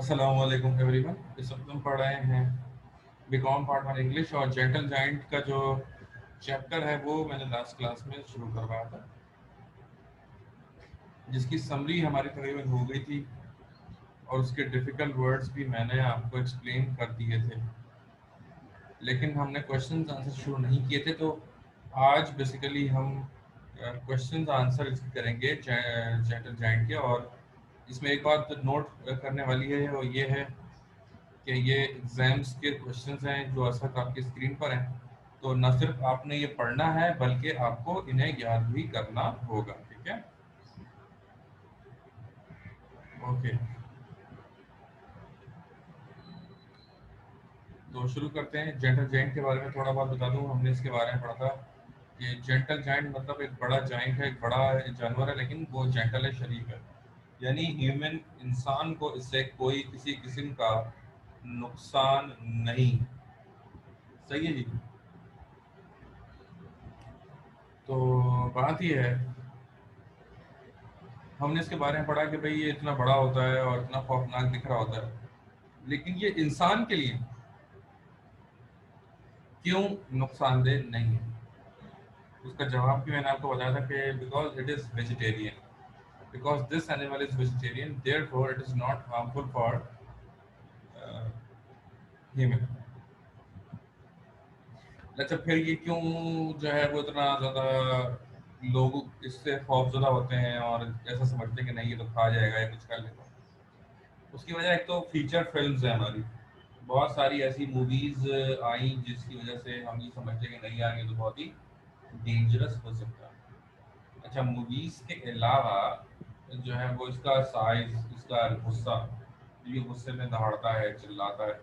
अस्सलाम वालेकुम एवरीवन। इस वक्त हम पढ़ रहे हैं बीकॉम पार्ट वन इंग्लिश, और जेंटल जाइंट का जो चैप्टर है वो मैंने लास्ट क्लास में शुरू करवाया था, जिसकी समरी हमारी तकरीबन हो गई थी और उसके डिफ़िकल्ट वर्ड्स भी मैंने आपको एक्सप्लेन कर दिए थे, लेकिन हमने क्वेश्चन आंसर शुरू नहीं किए थे। तो आज बेसिकली हम क्वेश्चन आंसर करेंगे जेंटल जाइंट के। और इसमें एक बात नोट करने वाली है, और ये है कि ये एग्जाम्स के क्वेश्चंस हैं जो इस वक्त आपकी स्क्रीन पर हैं। तो न सिर्फ आपने ये पढ़ना है बल्कि आपको इन्हें याद भी करना होगा। ठीक है, ओके। तो शुरू करते हैं। जेंटल जाइंट के बारे में थोड़ा बहुत बता दूं, हमने इसके बारे में पढ़ा था कि जेंटल जाइंट मतलब एक बड़ा जाइंट है, एक बड़ा जानवर है, लेकिन वो जेंटल है, शरीफ है। यानी ह्यूमन इंसान को इससे कोई किसी किस्म का नुकसान नहीं। सही है जी। तो बात यह है, हमने इसके बारे में पढ़ा कि भाई ये इतना बड़ा होता है और इतना खौफनाक दिख रहा होता है, लेकिन ये इंसान के लिए क्यों नुकसानदेह नहीं है? उसका जवाब भी मैंने आपको बताया था कि because it is vegetarian, because this animal is vegetarian, therefore it is not harmful for human. अच्छा, फिर ये क्यों जो है वो इतना ज़्यादा लोग इससे खौफजदा होते हैं और ऐसा समझते हैं कि नहीं ये तो खा जाएगा या कुछ कर लेगा? उसकी वजह एक तो फीचर फिल्म्स है हमारी। बहुत सारी ऐसी मूवीज आई जिसकी वजह से हम ये समझते हैं कि नहीं यार ये तो बहुत ही डेंजरस हो सकता है। अच्छा, मूवीज के अलावा जो है वो इसका साइज, इसका गुस्सा, ये गुस्से में दहाड़ता है, चिल्लाता है,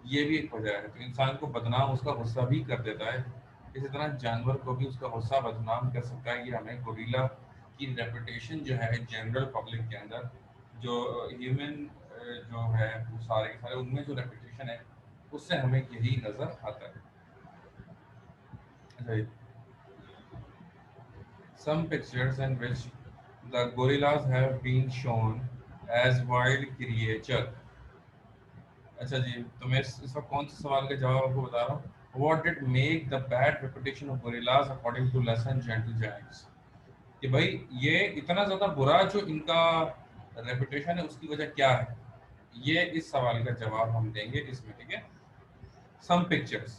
ये भी एक वजह है। तो इंसान को बदनाम उसका गुस्सा भी कर देता है। इसी तरह जानवर को भी उसका गुस्सा बदनाम कर सकता है। ये हमें गोरिल्ला की रेपुटेशन जो है जनरल पब्लिक के अंदर, जो ह्यूमन जो है वो सारे के सारे उनमें जो रेपुटेशन है, उससे हमें यही नज़र आता है। अच्छा, some pictures in which the gorillas have been shown as wild creature। अच्छा जी, तो मैं इस वक्त कौन से सवाल का जवाब आपको बता रहा हूँ। What did make the bad reputation of gorillas according to lesson gentle giants? कि भाई ये इतना ज्यादा बुरा जो इनका रेपुटेशन है उसकी वजह क्या है, ये इस सवाल का जवाब हम देंगे इसमें। ठीक है, some pictures,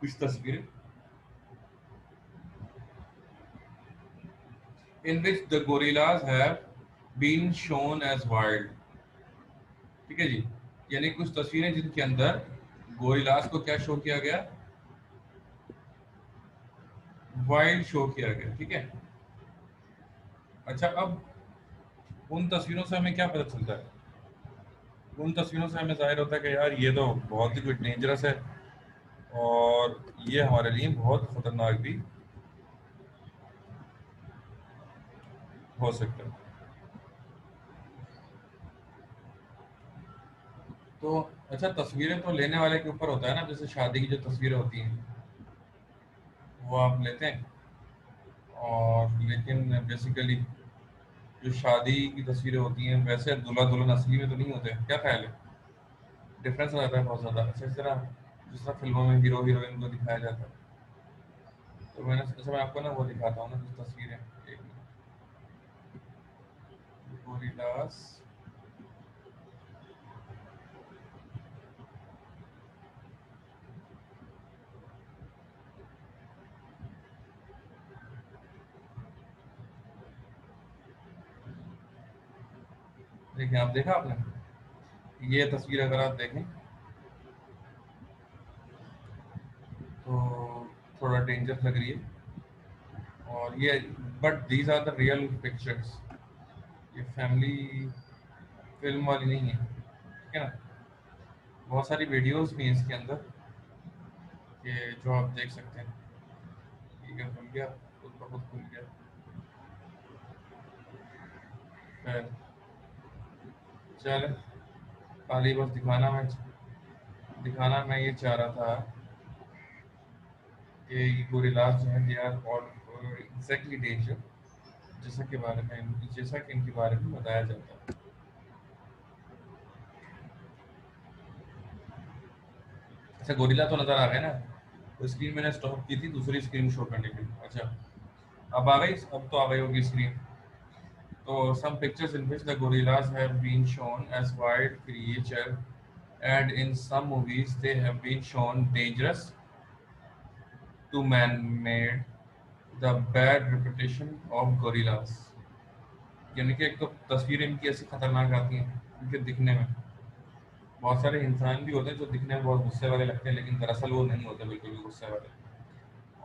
कुछ तस्वीरें in which the gorillas have been shown as wild। ठीक है जी, यानी कुछ तस्वीरें जिनके अंदर गोरिल्लास को क्या शो किया गया, वाइल्ड शो किया गया। ठीक है। अच्छा, अब उन तस्वीरों से हमें क्या पता चलता है? उन तस्वीरों से हमें जाहिर होता है कि यार ये तो बहुत ही कुछ डेंजरस है और ये हमारे लिए बहुत खतरनाक भी हो सकता है। तो अच्छा, तस्वीरें तो लेने वाले के ऊपर होता है ना। जैसे शादी की जो तस्वीरें होती हैं वो आप लेते हैं, और लेकिन बेसिकली जो शादी की तस्वीरें होती हैं वैसे दूल्हा दुल्हन असली में तो नहीं होते। क्या ख्याल है? डिफरेंस आ जाता है बहुत ज़्यादा। अच्छा, इस तरह जिस तरह फिल्मों में हीरो हीरोइन को दिखाया जाता है, तो मैंने सोचा मैं आपको ना वो दिखाता हूँ ना कुछ तस्वीरें। एक गोरीदास, देखिए, आप देखा आपने ये तस्वीर? अगर आप देखें तो थोड़ा डेंजर लग रही है, और ये but these are the real pictures. ये फैमिली फिल्म वाली नहीं है, ठीक है ना। बहुत सारी वीडियोस भी हैं इसके अंदर कि जो आप देख सकते हैं। ठीक है, खुल गया, खुद ब खुद खुल गया। खैर, चल, खाली बस दिखाना मैं ये चाह रहा था कि ये गोरिल्लास जो हैं दे आर और एग्जैक्टली डेंजर, जैसा कि इनके बारे में बताया जाता है। अच्छा गोरिल्ला तो नजर आ गया ना, तो स्क्रीन मैंने स्टॉप की थी दूसरी स्क्रीन शो करने के लिए। अच्छा अब आ गई, अब तो आ गई होगी screen. So some pictures in which the gorillas have been shown as wild creature, and in some movies they have been shown dangerous to man-made. The bad reputation of gorillas, यानी कि एक तो तस्वीरें इनकी ऐसी खतरनाक आती हैं इनके दिखने में। बहुत सारे इंसान भी होते हैं जो दिखने में बहुत गुस्से वाले लगते हैं, लेकिन दरअसल वो नहीं होते बिल्कुल भी गुस्से वाले।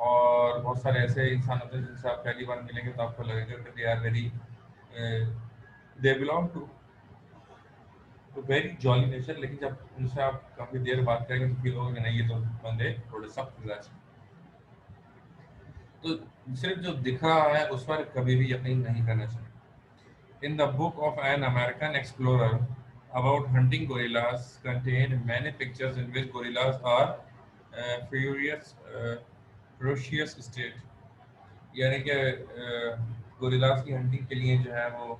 और बहुत सारे ऐसे इंसान होते हैं जिनसे आप पहली बार मिलेंगे तो आपको लगेगा कि they are very, they belong to तो वेरी जॉली नेचर, लेकिन जब उनसे आप काफी देर बात करेंगे तो फील होगा कि नहीं ये तो बंदे थोड़े सख्त मिजाज हैं। तो सिर्फ जो दिख रहा है उस पर कभी भी यकीन नहीं करना चाहिए। In the book of an American explorer about hunting gorillas contain many pictures in which gorillas are furious ferocious state, यानी कि गोरिल्लास की हंटिंग के लिए जो है वो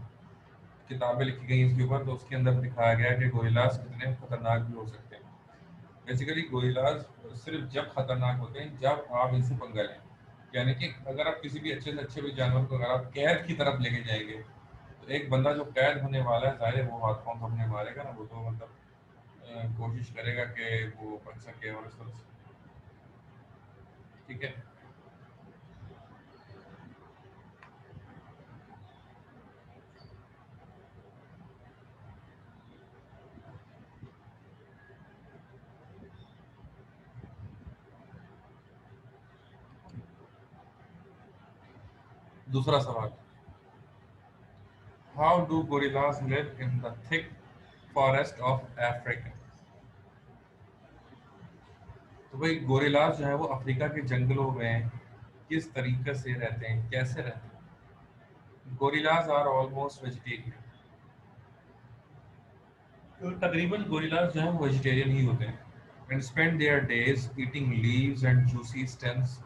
किताबें लिखी गई इसके ऊपर, तो उसके अंदर दिखाया गया है कि गोरिल्लास कितने खतरनाक भी हो सकते हैं। बेसिकली गोरिल्लाज सिर्फ जब खतरनाक होते हैं जब आप इनसे पंगा लें, यानी कि अगर आप किसी भी अच्छे से अच्छे भी जानवर को अगर आप कैद की तरफ लेके जाएंगे, तो एक बंदा जो कैद होने वाला है जाहिर है वो हाथ पांव थमने मारेगा ना, वो तो मतलब कोशिश करेगा कि वो बच सके और इस तरह से। ठीक है। दूसरा सवाल, how do gorillas live in the thick forest of Africa. तो भाई गोरिल्लाज जो है वो अफ्रीका के जंगलों में किस तरीके से रहते हैं, कैसे रहते हैं। गोरिल्लाज आर ऑलमोस्ट वेजिटेरियन, तो तकरीबन गोरिल्लाज जो है वो वेजिटेरियन ही होते हैं। And spend there days eating leaves and juicy stems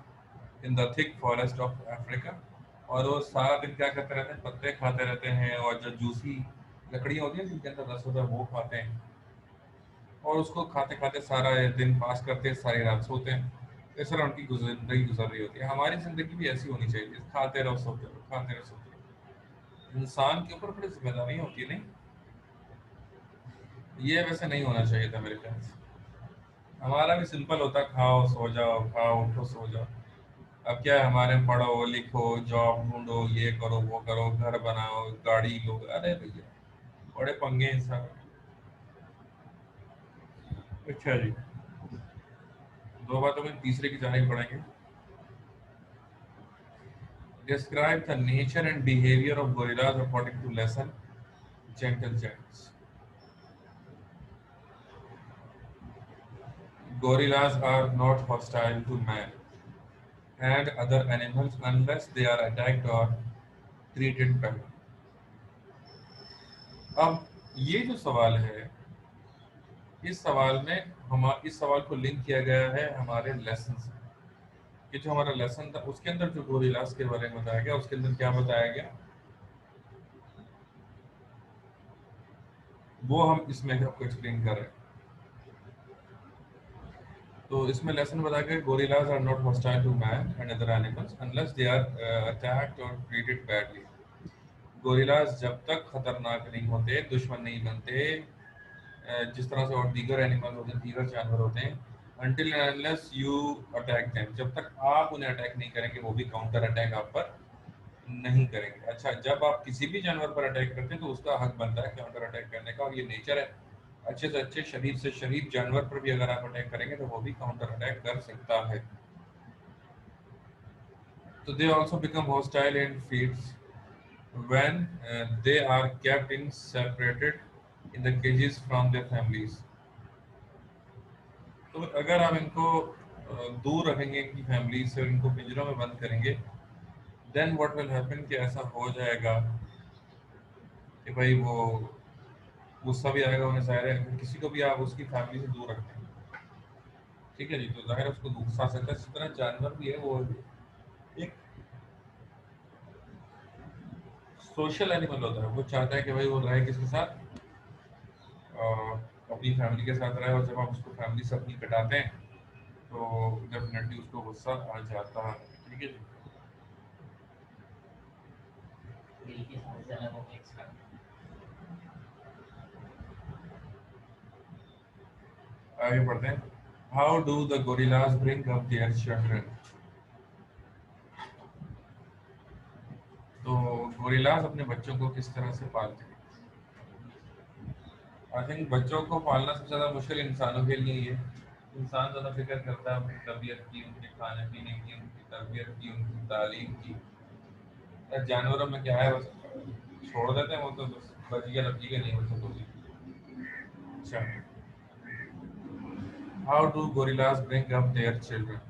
in the thick forest of Africa. और वो सारा दिन क्या करते रहते हैं, पत्ते खाते रहते हैं और जो जूसी लकड़ियाँ होती हैं जिनके अंदर रस होता है वो खाते हैं, और उसको खाते खाते सारा दिन पास करते हैं, सारी रात सोते हैं। इस तरह उनकी जिंदगी गुजर रही होती है। हमारी जिंदगी भी ऐसी होनी चाहिए, खाते रहो सोते रहो, खाते रहो सोते रहो। इंसान के ऊपर बड़ी जिम्मेदारियाँ होती है नहीं, ये वैसे नहीं होना चाहिए था मेरे ख्याल से। हमारा भी सिंपल होता, खाओ सो जाओ, खाओ उठो सो जाओ। अब क्या है हमारे में, पढ़ो लिखो जॉब ढूंढो ये करो वो करो घर बनाओ गाड़ी लो, अरे भैया बड़े पंगे इंसान। अच्छा जी, दो बातों में तीसरे की जानी पड़ेंगे। Describe the nature and behaviour of gorillas according to lesson gentle giants. Gorillas are not hostile to man and other animals unless they are attacked or treated badly. अब ये जो सवाल है, इस सवाल में हम इस सवाल को लिंक किया गया है हमारे लेसन से। कि जो हमारा लेसन था उसके अंदर जो गोरिल्लास के बारे में बताया गया, उसके अंदर क्या बताया गया वो हम इसमें आपको एक्सप्लेन कर रहे हैं। तो इसमें लेसन बताया गया, gorillas are not hostile to man and other animals unless they are attacked और ट्रीटेड बैडली। गोरिल्लास जब तक खतरनाक नहीं होते, दुश्मन नहीं बनते, जिस तरह से और दीगर एनिमल होते हैं, दीगर जानवर होते हैं, until and unless you attack them, जब तक आप उन्हें अटैक नहीं करेंगे वो भी काउंटर अटैक आप पर नहीं करेंगे। अच्छा जब आप किसी भी जानवर पर अटैक करते हैं तो उसका हक बनता है काउंटर अटैक करने का, और ये नेचर है। अच्छे से अच्छे शरीफ से शरीफ जानवर पर भी अगर आप अटैक करेंगे तो वो भी काउंटर अटैक कर सकता है। तो they also become hostile in feeds when they are kept in separated in the cages from their families। तो अगर आप इनको दूर रखेंगे इनकी फैमिली से, इनको पिंजरों में बंद करेंगे, देन व्हाट विल हैपन कि ऐसा हो जाएगा कि भाई वो गुस्सा भी आएगा उन्हें, जाहिर है किसी को भी आप उसकी फैमिली से दूर रखते हैं, ठीक है जी, तो जाहिर है उसको गुस्सा आ सकता है। इसी तरह जानवर भी है वो एक सोशल एनिमल होता है, वो चाहता है कि भाई वो रहे किसके साथ, अपनी फैमिली के साथ रहे। और जब आप उसको फैमिली से अपनी कटाते हैं तो डेफिनेटली उसको गुस्सा आ जाता है। ठीक है जी। दिल की समस्या है वो मिक्स कर। आगे बढ़ते हैं। How do the gorillas bring up their children. तो गोरिल्लास अपने बच्चों को किस तरह से पालते हैं। आई थिंक बच्चों को पालना सबसे ज़्यादा मुश्किल इंसानों के लिए ही है। इंसान ज़्यादा फिक्र करता है उनकी तबीयत की, उनके खाने पीने की, उनकी तरबियत की, उनकी तालीम की। जानवरों में क्या है, बस छोड़ देते हैं, वो तो बस बच गया रख गया, नहीं बचा तो नहीं। अच्छा, how do gorillas bring up their children.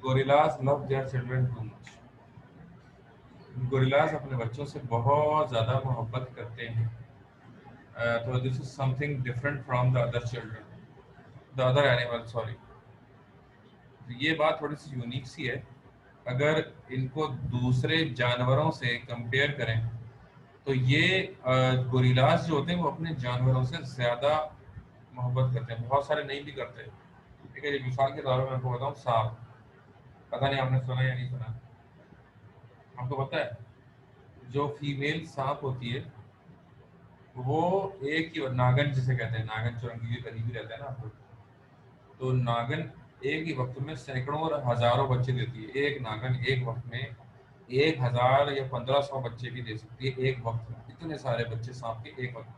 Gorillas love their children too much. Gorillas अपने बच्चों से बहुत ज़्यादा मोहब्बत करते हैं। तो this is something different from the other children, the other animal, sorry. ये बात थोड़ी सी यूनिक सी है। अगर इनको दूसरे जानवरों से कंपेयर करें तो ये गोरिल्लास जो होते हैं वो अपने जानवरों से ज़्यादा मोहब्बत करते हैं, बहुत सारे नहीं भी करते। ठीक है, मिसाल के तौर पर मैं आपको बताऊँ, सांप। पता नहीं आपने सुना या नहीं सुना। आपको पता है जो फीमेल सांप होती है वो एक ही, नागन जिसे कहते हैं, नागन चुरंगी के करीब ही रहता है ना आप लोग। तो नागन एक ही वक्त में सैकड़ों और हजारों बच्चे देती है। एक नागन एक वक्त में 1,000 या 1,500 बच्चे भी दे सकती है एक वक्त में, इतने सारे बच्चे सांप के एक वक्त में।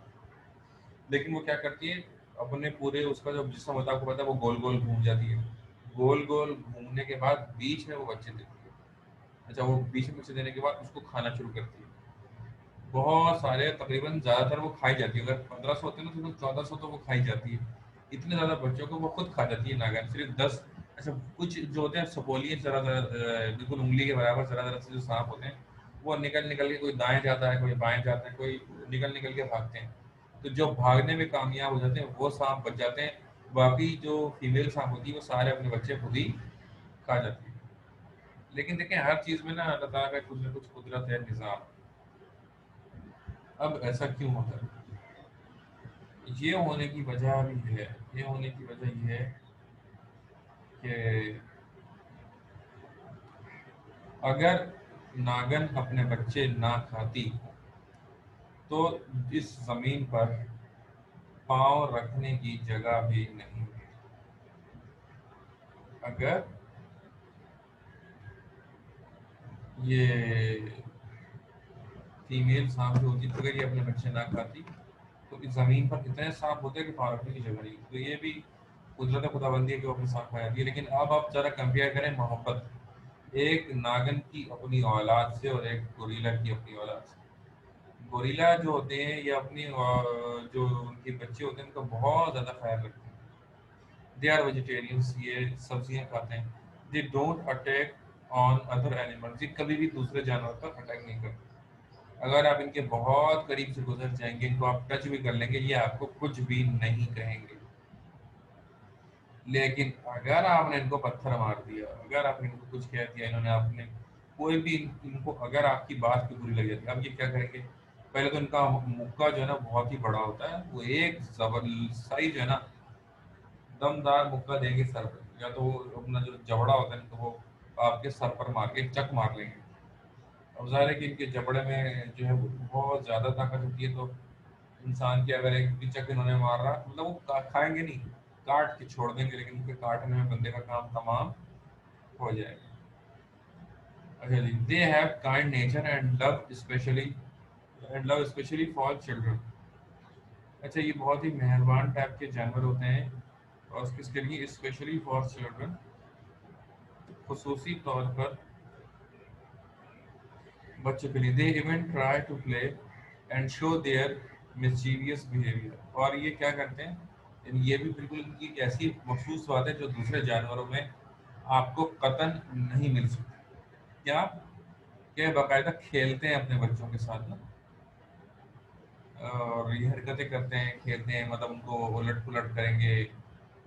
लेकिन वो क्या करती है, अपने पूरे उसका जो जिसका मतलब आपको पता है वो गोल गोल घूम जाती है। गोल गोल घूमने के बाद बीच में वो बच्चे देती है। अच्छा, वो बीच में बच्चे देने के बाद उसको खाना शुरू करती है। बहुत सारे, तकरीबन ज़्यादातर वो खाई जाती है। अगर 1,500 होते हैं ना तो 1,400 तो वो खाई जाती है। इतने ज़्यादा बच्चों को वो खुद खा जाती है नागन, सिर्फ 10। अच्छा, कुछ जो होते हैं सपोलियन, जरा जरा बिल्कुल उंगली के बराबर जरा जरा से जो सांप होते हैं, वो निकल निकल के कोई दाएं जाता है, कोई बाएं जाता है, कोई निकल निकल के भागते हैं। तो जो भागने में कामयाब हो जाते हैं वो सांप बच जाते हैं। बाकी जो फीमेल सांप होती है वो सारे अपने बच्चे खुद ही खा जाती है। लेकिन देखें, हर चीज़ में ना अल्लाह ताला का कुछ ना कुछ कुदरत है, निज़ाम। अब ऐसा क्यों होता है, ये होने की वजह भी है। ये होने की वजह ये है कि अगर नागन अपने बच्चे ना खाती तो इस जमीन पर पांव रखने की जगह भी नहीं होती। अगर ये फीमेल सांप जो होती, तो अगर ये अपने बच्चे ना खाती तो इस जमीन पर इतने सांप होते कि पांव रखने की जगह नहीं। तो ये भी कुदरत खुदाबंदी है कि वो अपने सांप खा जाती है। लेकिन अब आप जरा कंपेयर करें मोहब्बत एक नागन की अपनी औलाद से और एक गोरीला की अपनी औलाद से। गोरिल्ला जो होते हैं ये अपनी जो उनके बच्चे होते हैं उनका बहुत ज़्यादा ख्याल रखते हैं। दे आर वेजिटेरियंस, ये सब्जियां खाते हैं। They don't attack on other animals, ये कभी भी दूसरे जानवर पर अटैक नहीं करते। अगर आप इनके बहुत करीब से गुजर जाएंगे, इनको आप टच भी कर लेंगे, ये आपको कुछ भी नहीं कहेंगे। लेकिन अगर आपने इनको पत्थर मार दिया, अगर आपने इनको कुछ कह दिया, इन्होंने आपने कोई भी इनको अगर आपकी बात की बुरी लग जाती है, अब ये क्या करेंगे। पहले तो इनका मुक्का जो है ना बहुत ही बड़ा होता है, वो एक जबर सही जो है ना दमदार मुक्का देंगे सर पे, या तो वो अपना जो जबड़ा होता है तो वो आपके सर पर मार के चक मार लेंगे। अब जाहिर है कि इनके जबड़े में जो है वो बहुत ज़्यादा ताकत होती है। तो इंसान की अगर एक भी चक इन्होंने मार रहा, मतलब वो खाएंगे नहीं, काट के छोड़ देंगे, लेकिन उनके काटने में बंदे का काम तमाम हो जाएगा। अच्छा जी, they have kind nature and love specially for children. अच्छा, ये बहुत ही मेहरबान टाइप के जानवर होते हैं और किसके लिए, स्पेशली फॉर चिल्ड्रन, खुसूसी तौर पर बच्चों के लिए। They even try to play and show their mischievous behaviour. और ये क्या करते हैं, ये भी बिल्कुल इनकी एक ऐसी मखसूस बात है जो दूसरे जानवरों में आपको कतन नहीं मिल सकती। क्या, क्या बाकायदा खेलते हैं अपने बच्चों के साथ ना, और ये हरकतें करते हैं, खेलते हैं, मतलब उनको उलट पुलट करेंगे,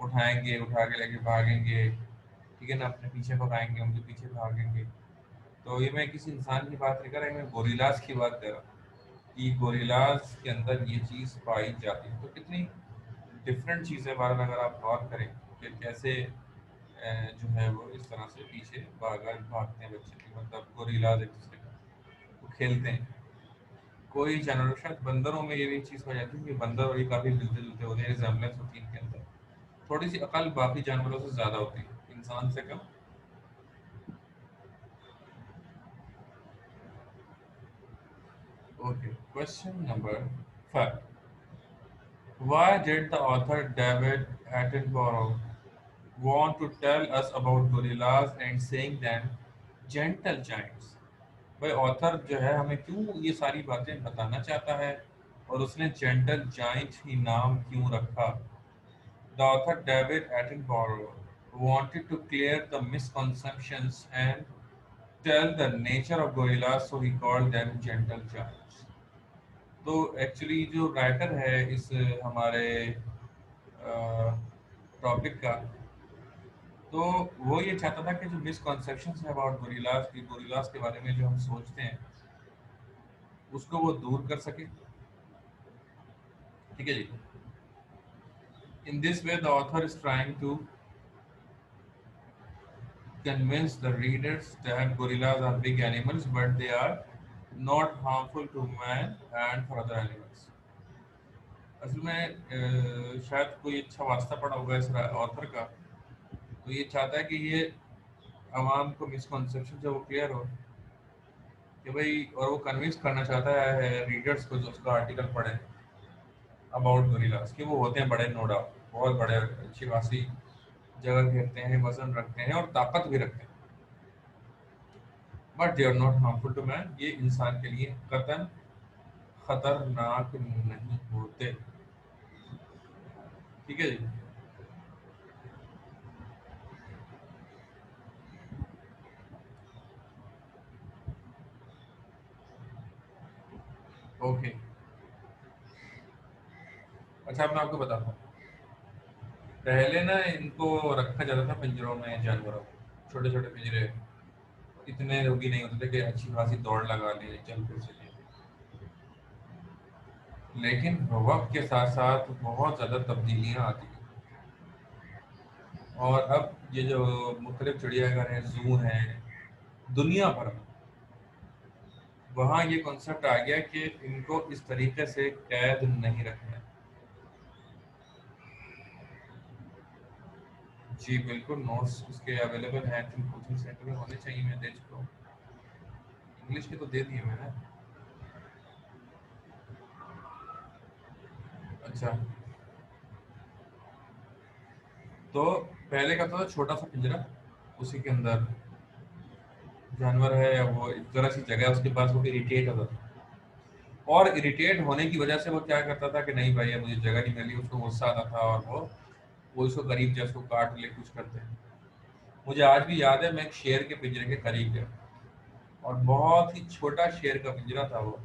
उठाएंगे, उठा के लेके भागेंगे। ठीक है ना, अपने पीछे भगाएंगे, उनके पीछे भागेंगे। तो ये मैं किसी इंसान की बात नहीं कर रहा, मैं गोरिल्लास की बात कर रहा हूँ कि गोरिल्लास के अंदर ये चीज़ पाई जाती है। तो कितनी डिफरेंट चीज़ है बार, अगर आप गौर करें कि कैसे जो है वो इस तरह से पीछे भागते हैं बच्चे, मतलब गोरिल्लाज एक दूसरे का वो खेलते हैं। कोई जानवर, शायद बंदरों में ये भी चीज़ हो जाती है कि बंदर और ये काफ़ी मिलते जुलते होते हैं, रिजेम्बलेंस होती है इनके अंदर, थोड़ी सी अकल बाकी जानवरों से ज़्यादा होती है, इंसान से कम। Okay, question number 5, why did the author David Attenborough want to tell us about gorillas and saying them gentle giants? भाई ऑथर जो है हमें क्यों ये सारी बातें बताना चाहता है, और उसने जेंटल जाइंट ही नाम क्यों रखा? The author David Attenborough wanted to clear the misconceptions and tell the nature of gorillas, so he called them gentle giants. तो एक्चुअली जो राइटर है इस हमारे टॉपिक का, तो वो ये चाहता था कि जो मिसकॉन्सेप्शंस है अबाउट गोरिल्लास के बारे में जो हम सोचते हैं उसको वो दूर कर सके। ठीक है जी। In this way the author is trying to convince the readers that gorillas are big animals, but they are not harmful to man and for other animals. असल में शायद कोई अच्छा वास्ता पड़ा होगा इस ऑथर का, तो ये चाहता है कि ये आवाम को मिसकॉन्सेप्शन जो वो क्लियर हो कि भाई, और वो कन्विंस करना चाहता है रीडर्स को जो उसका आर्टिकल पढ़े अबाउट गोरिल्लास कि वो होते हैं बड़े, नो डाउट बहुत बड़े, अच्छी खासी जगह घेरते हैं, वजन रखते हैं और ताकत भी रखते हैं, but they are not harmful to man, ये इंसान के लिए कतन खतरनाक नहीं होते। ठीक है जी। ओके, अच्छा अब मैं आपको बताता हूँ। पहले ना इनको रखा जाता था पिंजरों में, जानवरों को छोटे छोटे पिंजरे, इतने रोगी नहीं होते थे कि अच्छी खासी दौड़ लगा ले, चल फिर सके। लेकिन वक्त के साथ साथ बहुत ज़्यादा तब्दीलियाँ आती हैं, और अब ये जो मुख्तलिफ चिड़ियाघर हैं, जू हैं दुनिया भर में, वहाँ ये कॉन्सेप्ट आ गया कि इनको इस तरीके से कैद नहीं रखना है। जी बिल्कुल, नोट्स उसके अवेलेबल हैं, कोचिंग सेंटर में होने चाहिए, मैं दे चुका हूँ। इंग्लिश के तो दे दिए मैंने। अच्छा, तो पहले का था छोटा सा पिंजरा, उसी के अंदर जानवर है, या वो एक जरा सी जगह है उसके पास, वो इरिटेट होता था, और इरिटेट होने की वजह से वो क्या करता था कि नहीं भाई, अब मुझे जगह नहीं मिली, उसको गुस्सा आता था और वो इसको करीब जैसे उसको काट ले, कुछ करते हैं। मुझे आज भी याद है, मैं एक शेर के पिंजरे के करीब गया, और बहुत ही छोटा शेर का पिंजरा था वो,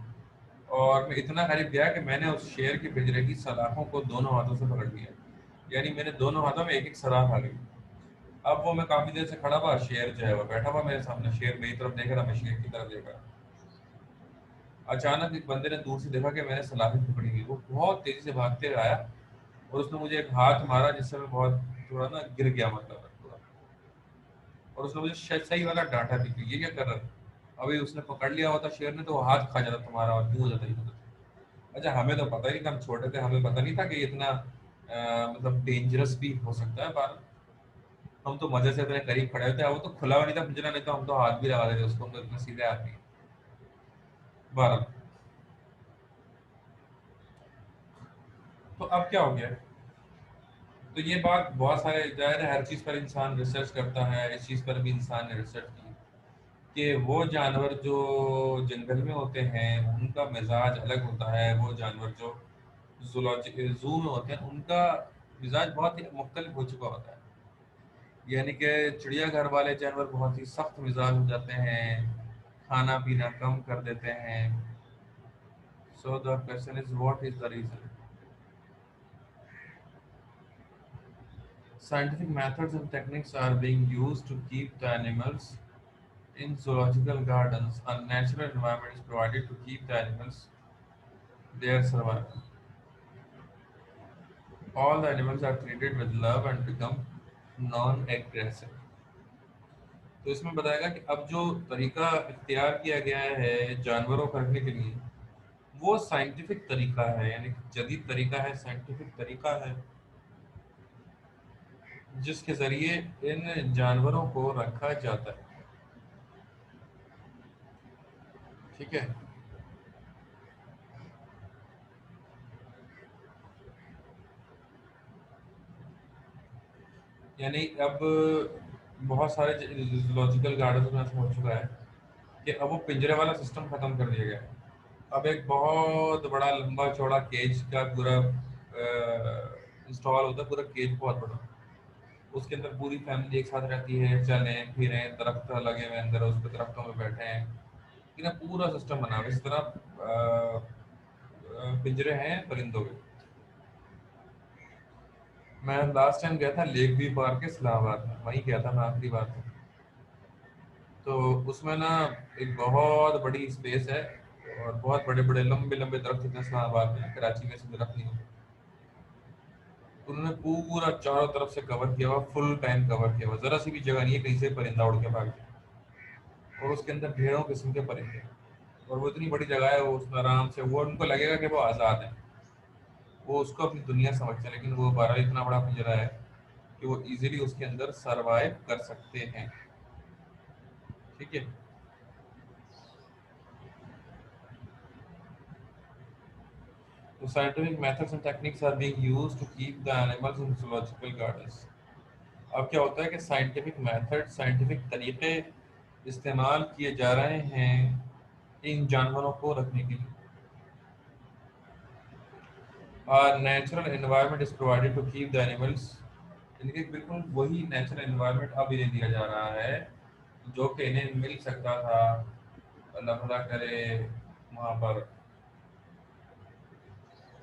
और मैं इतना करीब गया कि मैंने उस शेर के पिंजरे की सलाखों को दोनों हाथों से पकड़ लिया, यानी मेरे दोनों हाथों में एक एक सलाख आ गई। अब वो मैं काफी देर से खड़ा हुआ, शेर जो है वो बैठा हुआ मेरे सामने, शेर मेरी तरफ देख रहा, मैं शेर की तरफ देख रहा। अचानक एक बंदे ने दूर से देखा कि मैंने सलाखें पकड़ी हुई, वो बहुत तेजी से भागते हुए आया, और उसने मुझे एक हाथ मारा जिससे मैं बहुत थोड़ा ना गिर गया, मतलब थोड़ा, और उसने मुझे सही वाला डांटा भी कि ये क्या कर रहा है, अभी उसने पकड़ लिया होता शेर ने तो वो हाथ खा जाता तुम्हारा और यूं हो जाता, यूं हो जाता। अच्छा, हमें तो पता ही नहीं था, हम छोटे थे, हमें पता नहीं था कि ये इतना मतलब डेंजरस भी हो सकता है बार। हम तो मजे से इतने करीब खड़े होते, वो तो खुला हुआ नहीं था पिंजरा, नहीं तो हम तो हाथ भी लगा देते उसको, हम तो इतने सीधे आदमी बारह। तो अब क्या हो गया, तो ये बात बहुत सारे, जाहिर है हर चीज़ पर इंसान रिसर्च करता है, इस चीज़ पर भी इंसान ने रिसर्च की कि वो जानवर जो जंगल में होते हैं उनका मिजाज अलग होता है, वो जानवर जो जूलॉजी जू में होते हैं उनका मिजाज बहुत ही मुख्तलिफ हो चुका होता है। यानी कि चिड़ियाघर वाले जानवर बहुत ही सख्त मिजाज हो जाते हैं, खाना पीना कम कर देते हैं। So the question is what is the reason? Scientific methods and techniques are being used to keep the animals in zoological gardens. A natural environment is provided to keep the animals their survival. All the animals are treated with love and become non aggressive. तो इसमें बताएगा कि अब जो तरीका इख्तियार किया गया है जानवरों को रखने के लिए, वो साइंटिफिक तरीका है, यानी कि जदीद तरीका है, साइंटिफिक तरीका है, जिसके जरिए इन जानवरों को रखा जाता है। ठीक है। यानी अब बहुत सारे लॉजिकल गार्डन में ऐसा हो चुका है कि अब वो पिंजरे वाला सिस्टम खत्म कर दिया गया है। अब एक बहुत बड़ा लंबा चौड़ा केज का पूरा इंस्टॉल होता है, पूरा केज बहुत बड़ा, उसके अंदर पूरी फैमिली एक साथ रहती है, चलें फिरें, दरख्त लगे हुए हैं अंदर, उस पर दरख्तों में बैठे हैं, लेकिन अब पूरा सिस्टम बना हुआ है इस तरह पिंजरे हैं परिंदों के। मैं लास्ट टाइम गया था लेक व्यू पार्क के इस्लामाबाद में, वहीं गया था मैं आखिरी बार। तो उसमें ना एक बहुत बड़ी स्पेस है और बहुत बड़े बड़े लंबे लंबे दरख्त थे इस्लामाबाद में, कराची में से दरख्त नहीं होते। उन्होंने पूरा चारों तरफ से कवर किया हुआ, फुल टाइम कवर किया हुआ, जरा सी भी जगह नहीं है कहीं से परिंदा उड़ के भाग जाए। और उसके अंदर ढेरों किस्म के परिंदे, और वो इतनी बड़ी जगह है, वो उसमें आराम से, वो उनको लगेगा कि वो आज़ाद है, वो उसको अपनी दुनिया समझते हैं, लेकिन वो बहरहाल इतना बड़ा पिंजरा है कि वो इजीली उसके अंदर सरवाइव कर सकते हैं। ठीक है। तो scientific methods and techniques are being used to keep the animals in zoological gardens. अब क्या होता है कि साइंटिफिक मेथड, साइंटिफिक तरीके इस्तेमाल किए जा रहे हैं इन जानवरों को रखने के लिए। Natural environment is provided to keep the animals, इनके बिल्कुल वही नेचुरल एनवायरनमेंट अब इन्हें दिया जा रहा है जो कि इन्हें मिल सकता था, अल्लाह भला करे, वहाँ पर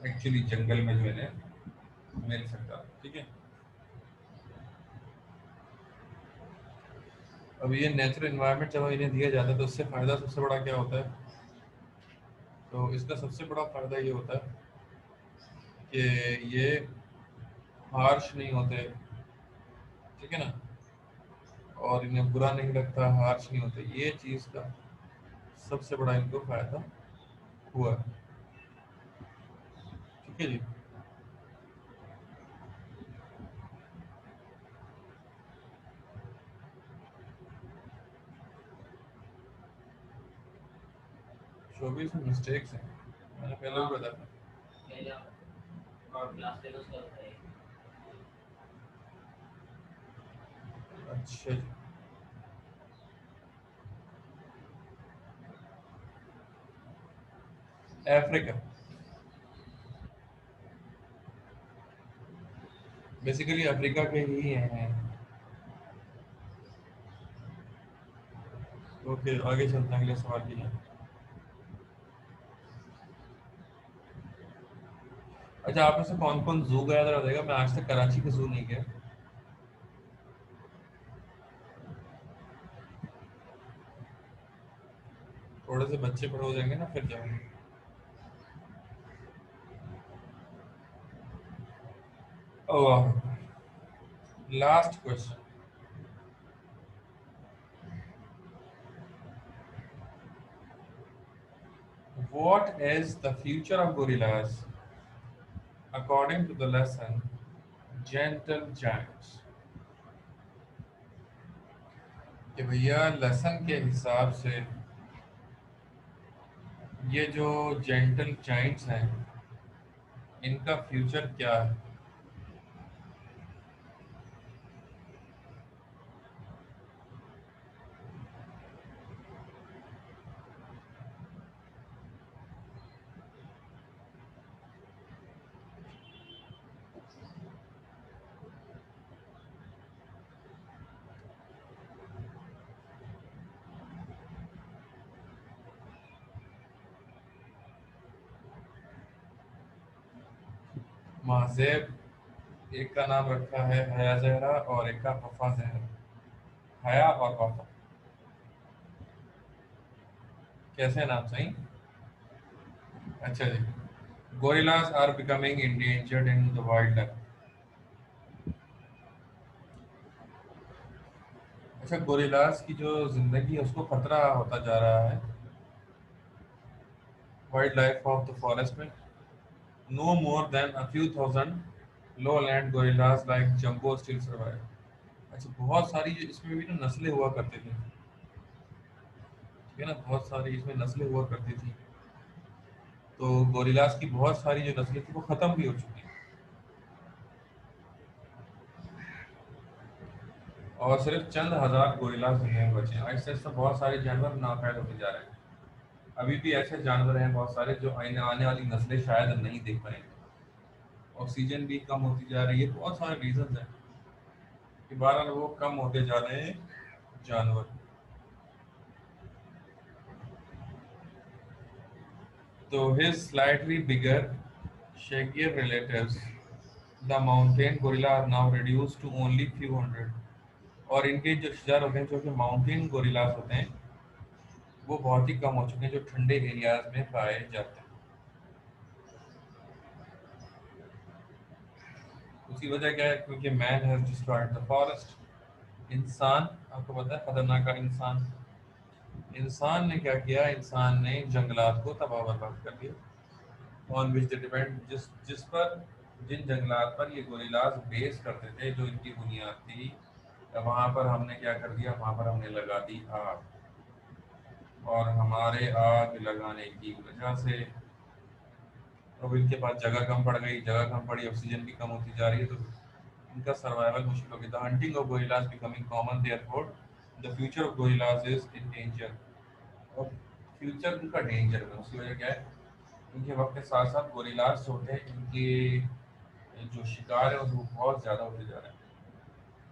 एक्चुअली जंगल में जो इन्हें मिल सकता। ठीक है। अब ये नेचुरल एनवायरनमेंट जब इन्हें दिया जाता है तो उससे फ़ायदा सबसे बड़ा क्या होता है? तो इसका सबसे बड़ा फ़ायदा ये होता है कि ये हार्श नहीं होते, ठीक है ना, और इन्हें बुरा नहीं लगता, हार्श नहीं होते, ये चीज़ का सबसे बड़ा इनको फ़ायदा हुआ है। ठीक है जी। 24 में मिस्टेक्स हैं, मैंने पहले भी बताया था। अच्छा जी। अफ्रीका, बेसिकली अफ्रीका के ही हैं। ओके, आगे चलते हैं, अगले सवाल की जाए। अच्छा, आप में से कौन कौन जू गया था बताएगा? मैं आज तक कराची के जू नहीं गया। थोड़े से बच्चे बड़े हो जाएंगे ना फिर जाऊंगे। Oh, last question. What is the future of gorillas according to the lesson Gentle Giants? कि भैया लेसन के हिसाब से ये जो जेंटल जाइंट्स हैं इनका फ्यूचर क्या है? महजेब एक का नाम रखा है हया जहरा और एक का वफा जहरा। हया और वफा, कैसे नाम सही? अच्छा जी। Gorillas are becoming endangered in the wild life. अच्छा, गोरिल्लास की जो जिंदगी है उसको खतरा होता जा रहा है wild life of the forest में। No more than a few thousand low land gorillas like Jambo still survive. अच्छा, बहुत सारी जो इसमें भी ना नस्लें हुआ करती थी, ठीक है ना, बहुत सारी इसमें नस्लें हुआ करती थी। तो गोरिल्लास की बहुत सारी जो नस्लें थी वो खत्म भी हो चुकी हैं और सिर्फ चंद हजार गोरिल्लास दुनिया में बचे हैं। ऐसे ऐसे बहुत सारे जानवर नापैद होते जा रहे हैं। अभी भी ऐसे जानवर हैं बहुत सारे जो आने आने वाली नस्लें शायद नहीं देख पाएंगे। ऑक्सीजन भी कम होती जा रही है, बहुत सारे रीजन हैं कि बहरहाल वो कम होते जा रहे हैं जानवर। तो his slightly bigger, shaggier relatives, the mountain gorilla, are now reduced to only few hundred। और इनके जो शिकार होते हैं, जो कि माउंटेन गोरिल्लास होते हैं, वो बहुत ही कम हो चुके हैं जो ठंडे एरियाज में पाए जाते हैं। उसकी वजह क्या है? क्योंकि man has destroyed the forest. इंसान, आपको पता है खतरनाक का इंसान, इंसान ने क्या किया? इंसान ने जंगलात को तबाह बर्बाद कर दिया। ऑन विच दे डिपेंड, जिस जिस पर, जिन जंगलात पर ये गोरिल्लास बेस करते थे, जो इनकी बुनियाद थी, वहाँ पर हमने क्या कर दिया? वहाँ पर हमने लगा दी आग। और हमारे आग लगाने की वजह से अब इनके पास जगह कम पड़ गई, जगह कम पड़ी, ऑक्सीजन भी कम होती जा रही है, तो इनका सर्वाइवल मुश्किल हो गया। The hunting of gorillas becoming common, therefore the future of gorillas is in danger. और फ्यूचर उनका डेंजर में, उसकी वजह क्या है? इनके वक्त के साथ साथ गोरिल्लास जो होते हैं, इनके जो शिकार है वो बहुत ज़्यादा होते जा रहे हैं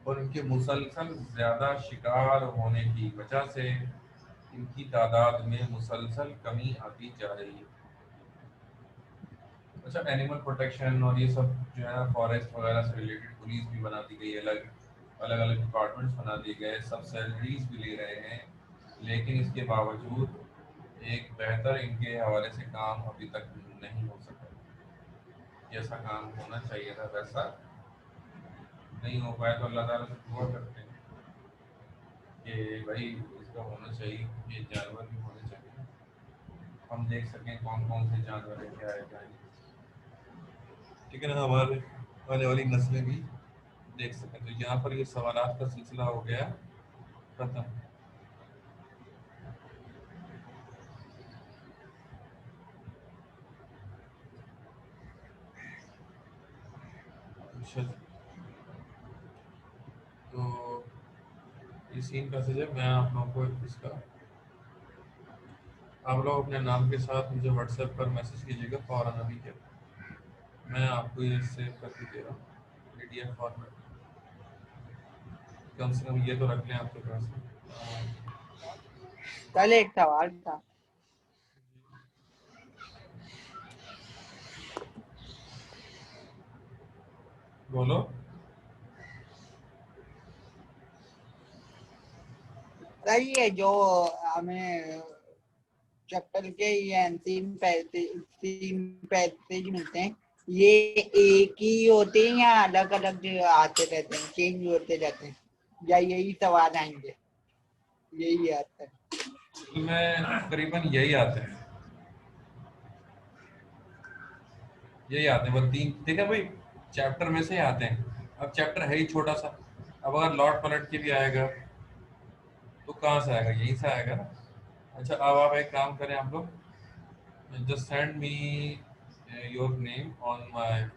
और इनके मुसलसल ज़्यादा शिकार होने की वजह से इनकी तादाद में मुसलसल कमी आती जा रही है। अच्छा, एनिमल प्रोटेक्शन और ये सब जो है ना, फॉरेस्ट वगैरह से रिलेटेड पुलिस भी बना दी गई, अलग अलग अलग डिपार्टमेंट्स बना दिए गए, सब सैलरीज भी ले रहे हैं, लेकिन इसके बावजूद एक बेहतर इनके हवाले से काम अभी तक नहीं हो सका। जैसा काम होना चाहिए था वैसा नहीं हो पाया। तो अल्लाह ताला से दुआ करते हैं कि भाई इसका होना चाहिए, ये जानवर भी होने चाहिए, हम देख सकें कौन कौन से जानवर है, क्या है क्या नहीं, ठीक है ना, हमारे आने वाली नस्लें भी देख सकें। तो यहाँ पर ये सवालात का सिलसिला हो गया खत्म। अच्छा, तो ये सीन का है, मैं आप लोगों को इसका, आप लोग अपने नाम के साथ मुझे व्हाट्सएप पर मैसेज कीजिएगा फौरन अभी के, मैं आपको ये सेव करके दे रहा हूँ PDF फॉर्मेट। कम से कम ये तो रख लें आपके पास। कल एक सवाल था। बोलो। सही है, जो हमें चैप्टर के ये तीन पैसेज मिलते हैं, ये एक ही होते हैं या अलग अलग आते रहते हैं, चेंज होते रहते हैं, या यही सवाल आएंगे? यही आता है में करीबन यही आते हैं, यही आते हैं, बस तीन, ठीक है भाई, चैप्टर में से ही आते हैं। अब चैप्टर है ही छोटा सा, अब अगर लौट पलट के भी आएगा तो कहाँ से आएगा? यहीं से आएगा ना। अच्छा, अब आप एक काम करें, आप लोग just send me your name on my